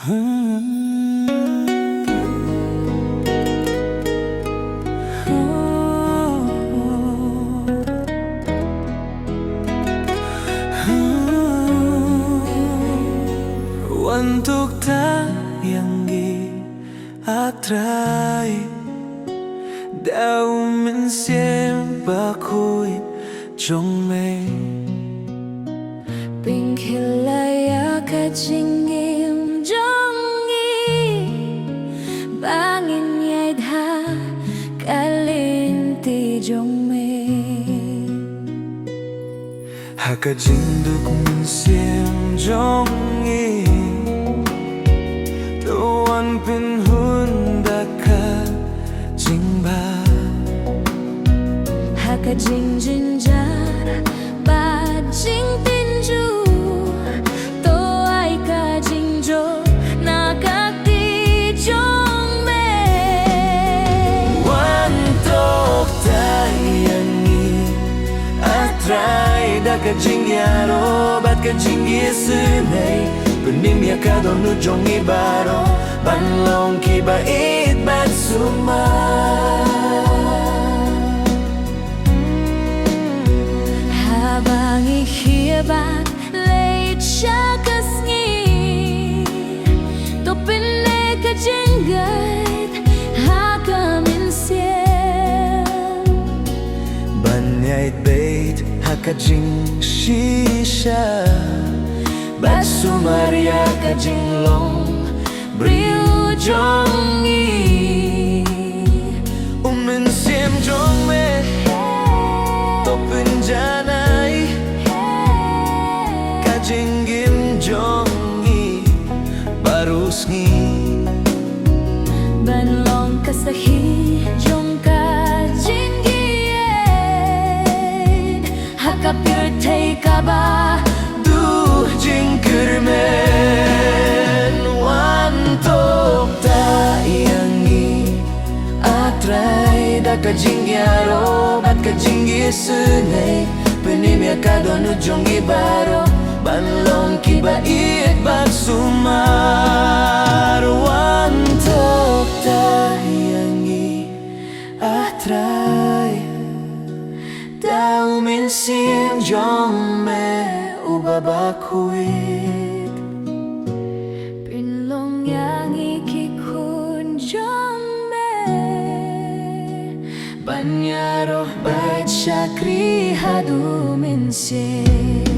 Untuk tayang i-atray daw min siempre ako'y Jongmei Pingkilaya ka jingim jongi Bangin yaid ha kalinti Jongmei Haka jinduk min siem jongi Tuan pin hunda ka jingba Haka jing jinjar ba jing tinju To ay ka jingjo nakakti Jongmei Wantok tayangi atray da ka jingyaro bat ka jingyesunay Penimya ka donu jongi baro Banlong ki bait bat suma Habang ihibat late siya kasngi To pinay ka jinggat haka minsiem Banyait bait haka jing shisha Bat sumaria ka jinglong Briu jongi Umin siem jongme Topin janai Ka jinggim jongi Barusngi Banlong kasahi jong ka jinggiyed Haka pirtay ka ba Jingkermen wantok tayangi atray da ka jingyaro bat ka jingyesunay penimya ka donu jongi baro banlong ki bait bat sumar wantok tayangi atray dau min siem jongme ubabakuit Pinlong yang ikikun Jongmei Banyaroh Bait syakri hadu min siem